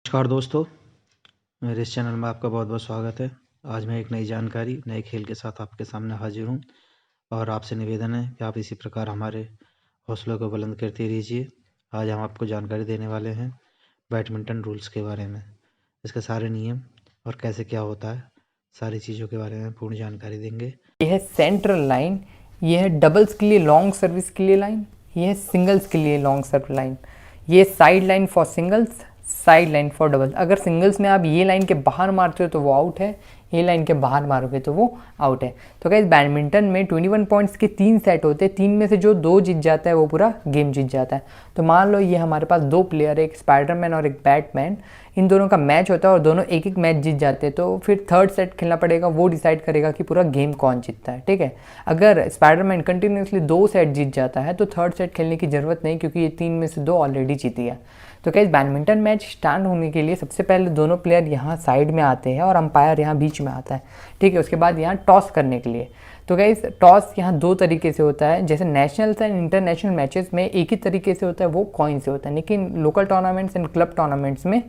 नमस्कार दोस्तों, मेरे इस चैनल में आपका बहुत बहुत स्वागत है। आज मैं एक नई जानकारी, नए खेल के साथ आपके सामने हाजिर हूँ और आपसे निवेदन है कि आप इसी प्रकार हमारे हौसलों को बुलंद करते रहिए। आज हम आपको जानकारी देने वाले हैं बैडमिंटन रूल्स के बारे में, इसके सारे नियम और कैसे क्या होता है, सारी चीज़ों के बारे में पूर्ण जानकारी देंगे। ये है सेंट्रल लाइन, ये है डबल्स के लिए लॉन्ग सर्विस के लिए लाइन, ये है सिंगल्स के लिए लॉन्ग सर्व लाइन, ये side line for singles, side line for doubles. अगर सिंगल्स में आप ये लाइन के बाहर मारते हो तो वो आउट है, ये लाइन के बाहर मारोगे तो वो आउट है। तो गाइस बैडमिंटन में 21 पॉइंट्स के 3 सेट होते हैं, 3 में से जो 2 जीत जाता है वो पूरा गेम जीत जाता है। तो मान लो ये हमारे पास 2 प्लेयर है, एक स्पाइडरमैन और एक बैटमैन, इन दोनों का मैच होता है और दोनों एक एक मैच जीत जाते हैं। तो फिर थर्ड सेट खेलना पड़ेगा, वो डिसाइड करेगा कि पूरा गेम कौन जीतता है। ठीक है, अगर स्पाइडरमैन कंटिन्यूसली 2 सेट जीत जाता है तो थर्ड सेट खेलने की ज़रूरत नहीं, क्योंकि ये 3 में से 2 ऑलरेडी जीती है। तो क्या इस बैडमिंटन मैच स्टार्ट होने के लिए सबसे पहले दोनों प्लेयर यहाँ साइड में आते हैं और अंपायर यहाँ बीच में आता है। ठीक है, उसके बाद यहाँ टॉस करने के लिए। तो गाइस टॉस यहाँ 2 तरीके से होता है, जैसे नेशनल एंड इंटरनेशनल मैचेस में एक ही तरीके से होता है, वो कॉइन से होता है, लेकिन local tournaments and club tournaments में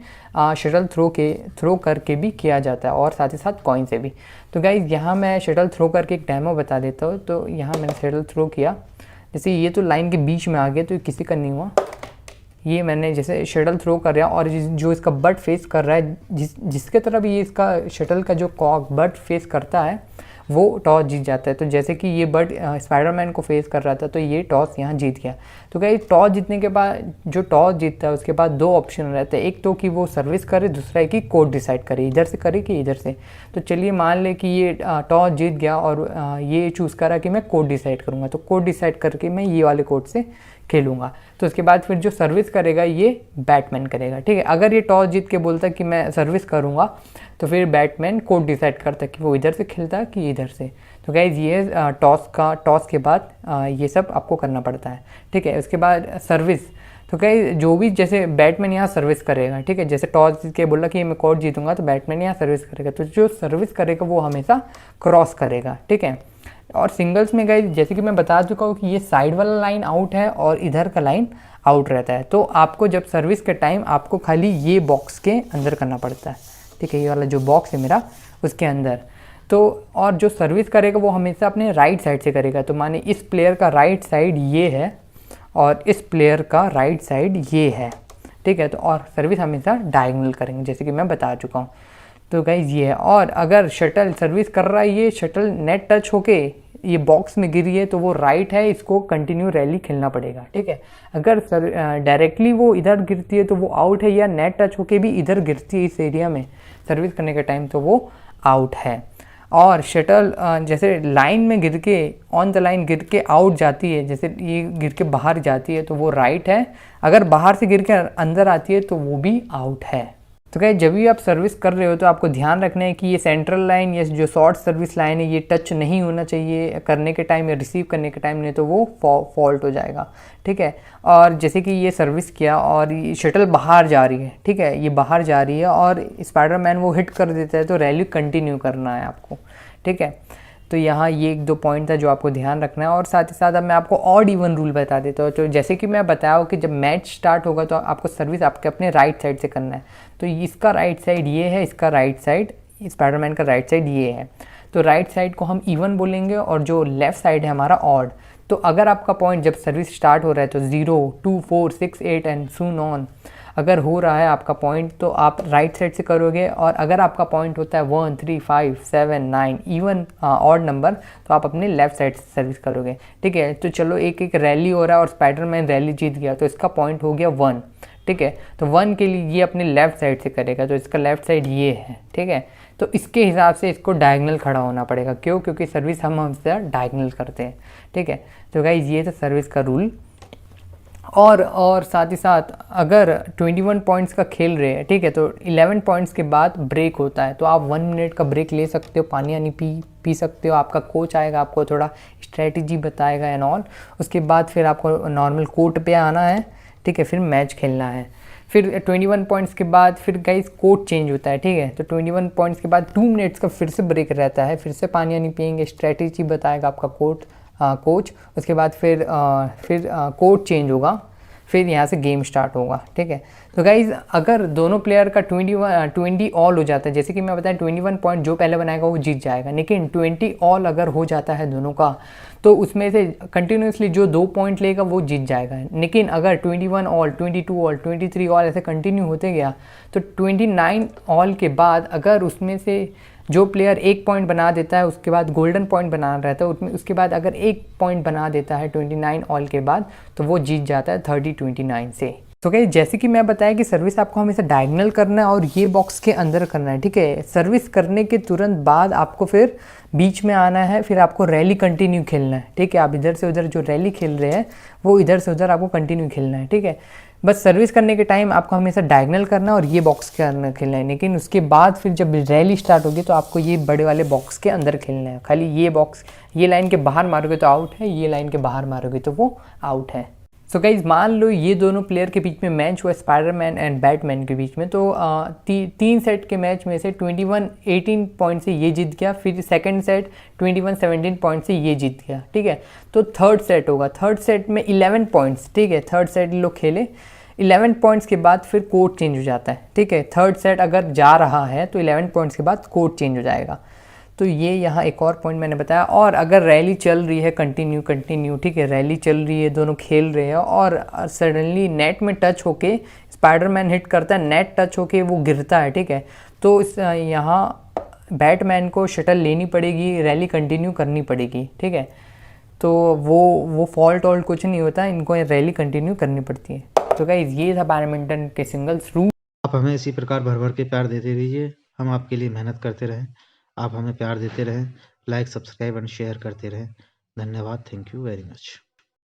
शटल थ्रो करके भी किया जाता है और साथ ही साथ कॉइन से भी। तो गाइस यहाँ मैं शटल थ्रो करके एक डेमो बता देता हूँ। तो यहाँ मैंने शटल थ्रो किया, जैसे ये तो लाइन के बीच में आ गया, तो किसी का नहीं हुआ। ये मैंने जैसे शटल थ्रो कर रहा और जो इसका बट फेस कर रहा है, जिसके तरफ ये इसका शटल का जो कॉक बट फेस करता है वो टॉस जीत जाता है। तो जैसे कि ये बट स्पाइडरमैन को फेस कर रहा था, तो ये टॉस यहाँ जीत गया। तो क्या टॉस जीतने के बाद जो टॉस जीतता है उसके बाद 2 ऑप्शन रहते हैं, एक तो कि वो सर्विस करे, दूसरा है कि कोर्ट डिसाइड करे, इधर से करे कि इधर से। तो चलिए मान ले कि ये टॉस जीत गया और ये चूज़ करा कि मैं कोर्ट डिसाइड करूँगा, तो कोर्ट डिसाइड करके मैं ये वाले कोर्ट से खेलूंगा। तो उसके बाद फिर जो सर्विस करेगा ये बैटमैन करेगा। ठीक है, अगर ये टॉस जीत के बोलता कि मैं सर्विस करूंगा, तो फिर बैटमैन कोर्ट डिसाइड करता कि वो इधर से खेलता कि इधर से। तो गाइज ये टॉस के बाद ये सब आपको करना पड़ता है। ठीक है, उसके बाद सर्विस। तो गाइज जो भी जैसे बैटमैन यहाँ सर्विस करेगा, ठीक है, जैसे टॉस जीत के बोला कि मैं कोर्ट जीतूंगा, तो बैटमैन यहाँ सर्विस करेगा, तो जो सर्विस करेगा वो हमेशा क्रॉस करेगा। ठीक है, और सिंगल्स में गाइस जैसे कि मैं बता चुका हूँ कि ये साइड वाला लाइन आउट है और इधर का लाइन आउट रहता है। तो आपको जब सर्विस के टाइम आपको खाली ये बॉक्स के अंदर करना पड़ता है। ठीक है, ये वाला जो बॉक्स है मेरा उसके अंदर। तो और जो सर्विस करेगा वो हमेशा अपने राइट साइड से करेगा। तो माने इस प्लेयर का राइट साइड ये है और इस प्लेयर का राइट साइड ये है। ठीक है, तो और सर्विस हमेशा डायगोनल करेंगे, जैसे कि मैं बता चुका हूँ। तो गाइज ये है, और अगर शटल सर्विस कर रहा है, ये शटल नेट टच होके ये बॉक्स में गिरी है, तो वो राइट है, इसको कंटिन्यू रैली खेलना पड़ेगा। ठीक है, अगर डायरेक्टली वो इधर गिरती है तो वो आउट है, या नेट टच होके भी इधर गिरती है इस एरिया में सर्विस करने के टाइम, तो वो आउट है। और शटल जैसे लाइन में गिर के ऑन द लाइन गिर के आउट जाती है, जैसे ये गिर के बाहर जाती है तो वो राइट है, अगर बाहर से गिर के अंदर आती है तो वो भी आउट है। तो क्या जब भी आप सर्विस कर रहे हो तो आपको ध्यान रखना है कि ये सेंट्रल लाइन या जो शॉर्ट सर्विस लाइन है ये टच नहीं होना चाहिए करने के टाइम या रिसीव करने के टाइम, नहीं तो वो फॉल्ट हो जाएगा। ठीक है, और जैसे कि ये सर्विस किया और ये शटल बाहर जा रही है, ठीक है, ये बाहर जा रही है और स्पाइडरमैन वो हिट कर देता है, तो रैली कंटिन्यू करना है आपको। ठीक है, तो यहाँ ये 1-2 पॉइंट था जो आपको ध्यान रखना है। और साथ ही साथ अब मैं आपको ऑड इवन रूल बता देता हूँ। तो जैसे कि मैं बताया कि जब मैच स्टार्ट होगा तो आपको सर्विस आपके अपने राइट साइड से करना है। तो इसका राइट साइड ये है, इसका राइट साइड, स्पाइडरमैन का राइट साइड ये है। तो राइट साइड को हम इवन बोलेंगे और जो लेफ्ट साइड है हमारा ऑड। तो अगर आपका पॉइंट जब सर्विस स्टार्ट हो रहा है तो 0, 2, 4, 6, 8 एंड सून ऑन अगर हो रहा है आपका पॉइंट, तो आप राइट साइड से करोगे। और अगर आपका पॉइंट होता है 1, 3, 5, 7, 9 इवन ऑड नंबर, तो आप अपने लेफ्ट साइड से सर्विस करोगे। ठीक है, तो चलो एक एक रैली हो रहा है और स्पाइडरमैन रैली जीत गया, तो इसका पॉइंट हो गया 1। ठीक है, तो 1 के लिए ये अपने लेफ्ट साइड से करेगा, तो इसका लेफ्ट साइड ये है। ठीक है, तो इसके हिसाब से इसको डायगोनल खड़ा होना पड़ेगा। क्यों? क्योंकि सर्विस हम हमसे डायगोनल करते हैं। ठीक है, तो गाइस ये था सर्विस का रूल। और साथ ही साथ अगर 21 पॉइंट्स का खेल रहे हैं, ठीक है, तो 11 पॉइंट्स के बाद ब्रेक होता है, तो आप 1 मिनट का ब्रेक ले सकते हो, पानी यानी पी सकते हो। आपका कोच आएगा, आपको थोड़ा स्ट्रेटजी बताएगा एंड ऑल। उसके बाद फिर आपको नॉर्मल कोर्ट पे आना है। ठीक है, फिर मैच खेलना है। फिर 21 पॉइंट्स के बाद फिर गाइस कोर्ट चेंज होता है। ठीक है, तो 21 पॉइंट्स के बाद 2 मिनट्स का फिर से ब्रेक रहता है, फिर से पानी यानी पियेंगे, स्ट्रेटजी बताएगा आपका कोच। उसके बाद फिर कोर्ट चेंज होगा, फिर यहाँ से गेम स्टार्ट होगा, ठीक है। तो गाइज अगर दोनों प्लेयर का 20 ऑल हो जाता है, जैसे कि मैं बताया 21 पॉइंट जो पहले बनाएगा वो जीत जाएगा, लेकिन 20 ऑल अगर हो जाता है दोनों का तो उसमें से कंटिन्यूसली जो 2 पॉइंट लेगा वो जीत जाएगा। लेकिन अगर 21 ऑल, 22 ऑल, 23 ऑल ऐसे कंटिन्यू होते गया तो 29 ऑल के बाद अगर उसमें से जो प्लेयर 1 पॉइंट बना देता है उसके बाद गोल्डन पॉइंट बना रहता है, उसमें उसके बाद अगर 1 पॉइंट बना देता है 29 ऑल के बाद तो वो जीत जाता है 30-29 से। तो क्या जैसे कि मैं बताया कि सर्विस आपको हमेशा डायगोनल करना है और ये बॉक्स के अंदर करना है, ठीक है। सर्विस करने के तुरंत बाद आपको फिर बीच में आना है, फिर आपको रैली कंटिन्यू खेलना है, ठीक है। आप इधर से उधर जो रैली खेल रहे हैं वो इधर से उधर आपको कंटिन्यू खेलना है, ठीक है। बस सर्विस करने के टाइम आपको हमेशा डायगोनल करना और ये बॉक्स के अंदर खेलना है, लेकिन उसके बाद फिर जब रैली स्टार्ट होगी तो आपको ये बड़े वाले बॉक्स के अंदर खेलना है। खाली ये बॉक्स, ये लाइन के बाहर मारोगे तो आउट है, ये लाइन के बाहर मारोगे तो वो आउट है। सो गाइज मान लो ये दोनों प्लेयर के बीच में मैच हुआ स्पाइडरमैन एंड बैटमैन के बीच में, तो 3 सेट के मैच में से 21-18 पॉइंट से ये जीत गया, फिर सेकंड सेट 21-17 पॉइंट से ये जीत गया, ठीक है। तो थर्ड सेट होगा, थर्ड सेट में 11 पॉइंट्स, ठीक है। थर्ड सेट लोग खेले 11 पॉइंट्स के बाद फिर कोड चेंज हो जाता है, ठीक है। थर्ड सेट अगर जा रहा है तो 11 पॉइंट्स के बाद कोड चेंज हो जाएगा। तो ये यहाँ एक और पॉइंट मैंने बताया। और अगर रैली चल रही है कंटिन्यू, ठीक है, रैली चल रही है, दोनों खेल रहे हैं और सडनली नेट में टच होके स्पाइडरमैन हिट करता है, नेट टच होके वो गिरता है, ठीक है। तो इस यहाँ बैटमैन को शटल लेनी पड़ेगी, रैली कंटिन्यू करनी पड़ेगी, ठीक है। तो वो फॉल्ट ऑल्ट कुछ नहीं होता, इनको रैली कंटिन्यू करनी पड़ती है। तो गाइस ये था बैडमिंटन के सिंगल्स रूल। आप हमें इसी प्रकार भर भर के प्यार देते रहिए, हम आपके लिए मेहनत करते रहें, आप हमें प्यार देते रहें, लाइक सब्सक्राइब एंड शेयर करते रहें। धन्यवाद, थैंक यू वेरी मच।